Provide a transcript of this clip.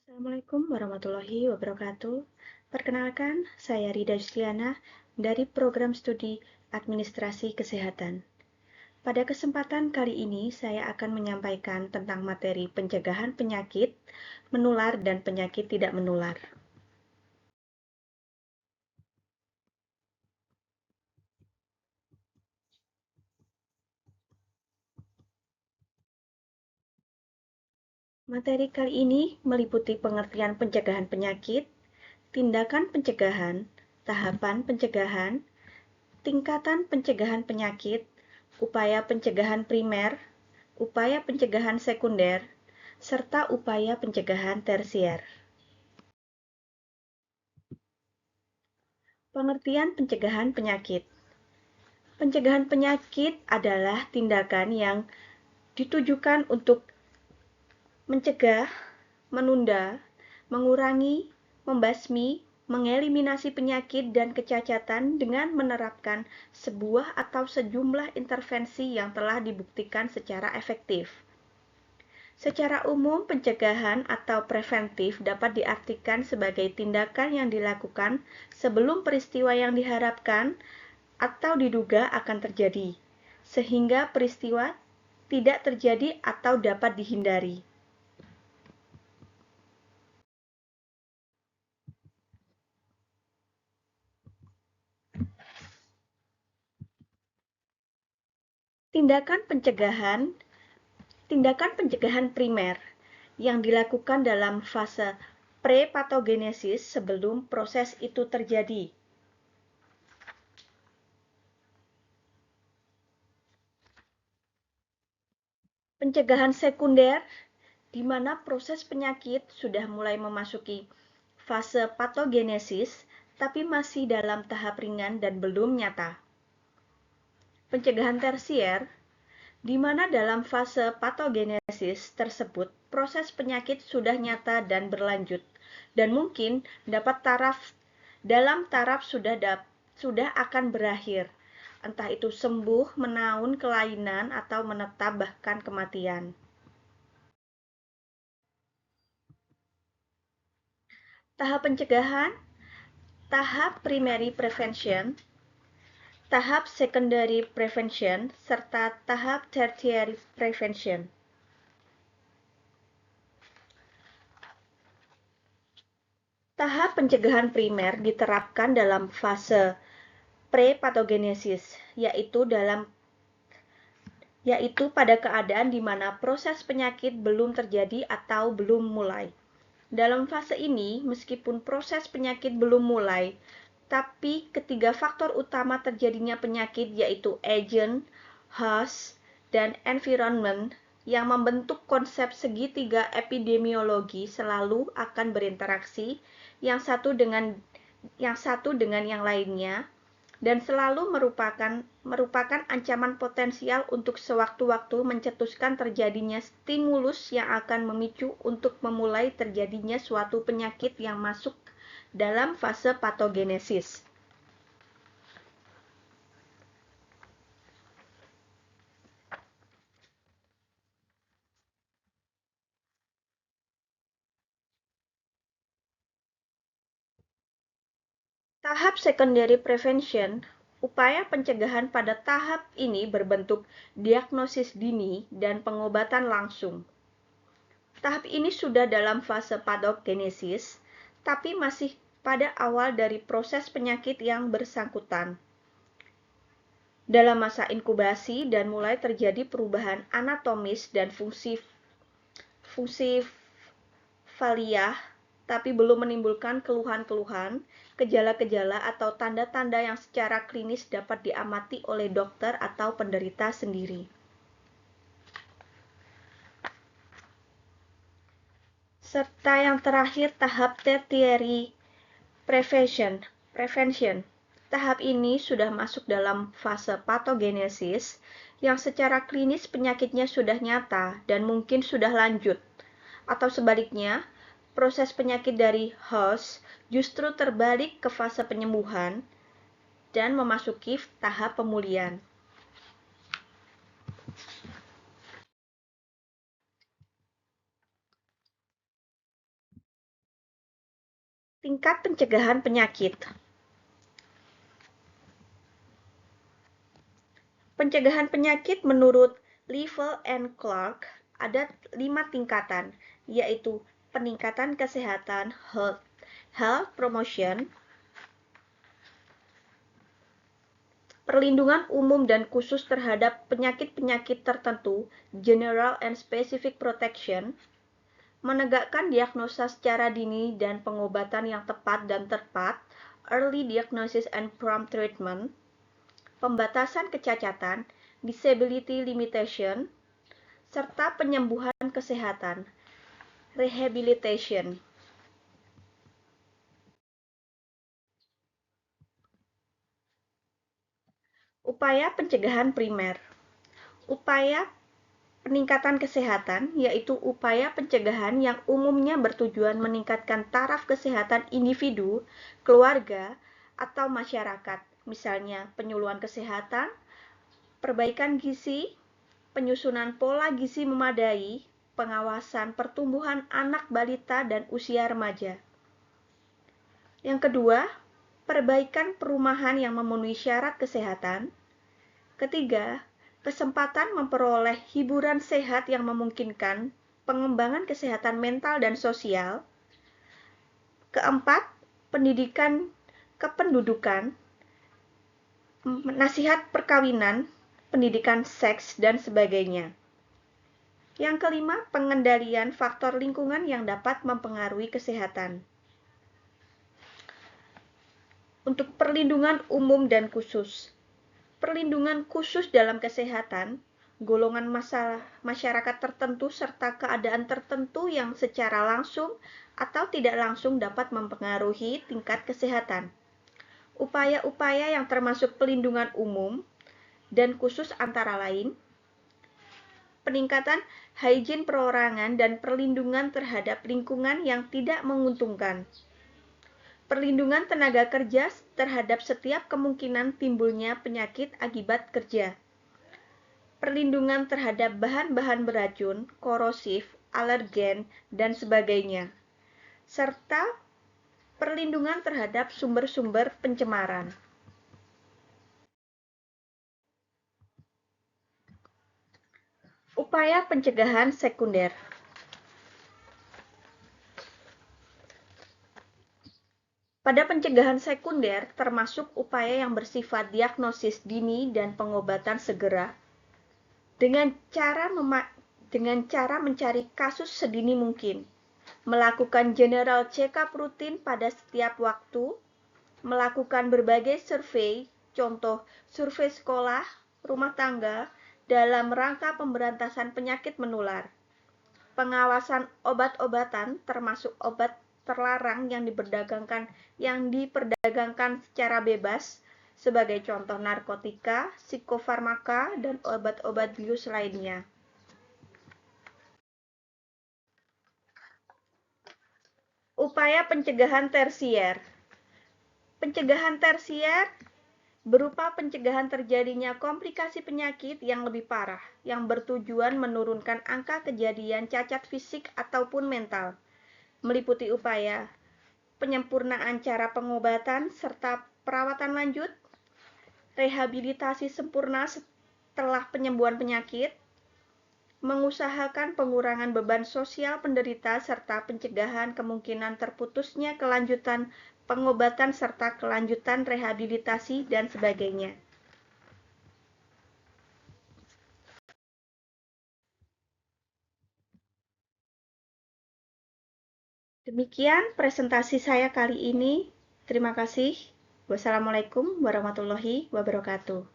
Assalamualaikum warahmatullahi wabarakatuh. Perkenalkan, saya Rida Justiana dari Program Studi Administrasi Kesehatan. Pada kesempatan kali ini, saya akan menyampaikan tentang materi pencegahan penyakit menular dan penyakit tidak menular. Materi kali ini meliputi pengertian pencegahan penyakit, tindakan pencegahan, tahapan pencegahan, tingkatan pencegahan penyakit, upaya pencegahan primer, upaya pencegahan sekunder, serta upaya pencegahan tersier. Pengertian pencegahan penyakit. Pencegahan penyakit adalah tindakan yang ditujukan untuk mencegah, menunda, mengurangi, membasmi, mengeliminasi penyakit dan kecacatan dengan menerapkan sebuah atau sejumlah intervensi yang telah dibuktikan secara efektif. Secara umum, pencegahan atau preventif dapat diartikan sebagai tindakan yang dilakukan sebelum peristiwa yang diharapkan atau diduga akan terjadi, sehingga peristiwa tidak terjadi atau dapat dihindari. Tindakan pencegahan primer yang dilakukan dalam fase pre-patogenesis sebelum proses itu terjadi. Pencegahan sekunder, di mana proses penyakit sudah mulai memasuki fase patogenesis, tapi masih dalam tahap ringan dan belum nyata. Pencegahan tersier, di mana dalam fase patogenesis tersebut proses penyakit sudah nyata dan berlanjut, dan mungkin dalam taraf sudah akan berakhir, entah itu sembuh, menaun kelainan, atau menetap bahkan kematian. Tahap pencegahan, tahap primary prevention, tahap secondary prevention, serta tahap tertiary prevention. Tahap pencegahan primer diterapkan dalam fase pre-patogenesis, yaitu pada keadaan di mana proses penyakit belum terjadi atau belum mulai. Dalam fase ini, meskipun proses penyakit belum mulai, tapi ketiga faktor utama terjadinya penyakit yaitu agent, host, dan environment yang membentuk konsep segitiga epidemiologi selalu akan berinteraksi yang satu dengan yang lainnya dan selalu merupakan ancaman potensial untuk sewaktu-waktu mencetuskan terjadinya stimulus yang akan memicu untuk memulai terjadinya suatu penyakit yang masuk dalam fase patogenesis. Tahap secondary prevention, upaya pencegahan pada tahap ini berbentuk diagnosis dini dan pengobatan langsung. Tahap ini sudah dalam fase patogenesis, tapi masih pada awal dari proses penyakit yang bersangkutan. Dalam masa inkubasi dan mulai terjadi perubahan anatomis dan fungsi valiah, tapi belum menimbulkan keluhan-keluhan, gejala-gejala atau tanda-tanda yang secara klinis dapat diamati oleh dokter atau penderita sendiri. Serta yang terakhir, tahap tertiary prevention. Tahap ini sudah masuk dalam fase patogenesis yang secara klinis penyakitnya sudah nyata dan mungkin sudah lanjut. Atau sebaliknya, proses penyakit dari host justru terbalik ke fase penyembuhan dan memasuki tahap pemulihan. Tingkat pencegahan penyakit. Pencegahan penyakit menurut Livell and Clark ada 5 tingkatan, yaitu peningkatan kesehatan health promotion, perlindungan umum dan khusus terhadap penyakit-penyakit tertentu, general and specific protection, menegakkan diagnosa secara dini dan pengobatan yang tepat dan tepat, early diagnosis and prompt treatment, pembatasan kecacatan, disability limitation, serta penyembuhan kesehatan, rehabilitation. Upaya pencegahan primer. Upaya peningkatan kesehatan yaitu upaya pencegahan yang umumnya bertujuan meningkatkan taraf kesehatan individu, keluarga, atau masyarakat, misalnya penyuluhan kesehatan, perbaikan gizi, penyusunan pola gizi memadai, pengawasan pertumbuhan anak balita dan usia remaja. Yang kedua, perbaikan perumahan yang memenuhi syarat kesehatan. Ketiga, kesempatan memperoleh hiburan sehat yang memungkinkan pengembangan kesehatan mental dan sosial. Keempat, pendidikan kependudukan, nasihat perkawinan, pendidikan seks, dan sebagainya. Yang kelima, pengendalian faktor lingkungan yang dapat mempengaruhi kesehatan. Untuk perlindungan umum dan khusus. Perlindungan khusus dalam kesehatan, golongan masyarakat tertentu serta keadaan tertentu yang secara langsung atau tidak langsung dapat mempengaruhi tingkat kesehatan. Upaya-upaya yang termasuk pelindungan umum dan khusus antara lain, peningkatan higien perorangan dan perlindungan terhadap lingkungan yang tidak menguntungkan. Perlindungan tenaga kerja terhadap setiap kemungkinan timbulnya penyakit akibat kerja. Perlindungan terhadap bahan-bahan beracun, korosif, alergen, dan sebagainya. Serta perlindungan terhadap sumber-sumber pencemaran. Upaya pencegahan sekunder. Pada pencegahan sekunder, termasuk upaya yang bersifat diagnosis dini dan pengobatan segera, dengan cara mencari kasus sedini mungkin, melakukan general check-up rutin pada setiap waktu, melakukan berbagai survei, contoh survei sekolah, rumah tangga, dalam rangka pemberantasan penyakit menular, pengawasan obat-obatan termasuk obat terlarang yang diperdagangkan secara bebas, sebagai contoh narkotika, psikofarmaka, dan obat-obat bius lainnya. Upaya pencegahan tersier. Pencegahan tersier berupa pencegahan terjadinya komplikasi penyakit yang lebih parah, yang bertujuan menurunkan angka kejadian cacat fisik ataupun mental, meliputi upaya penyempurnaan cara pengobatan serta perawatan lanjut, rehabilitasi sempurna setelah penyembuhan penyakit, mengusahakan pengurangan beban sosial penderita serta pencegahan kemungkinan terputusnya kelanjutan pengobatan serta kelanjutan rehabilitasi dan sebagainya. Demikian presentasi saya kali ini. Terima kasih. Wassalamualaikum warahmatullahi wabarakatuh.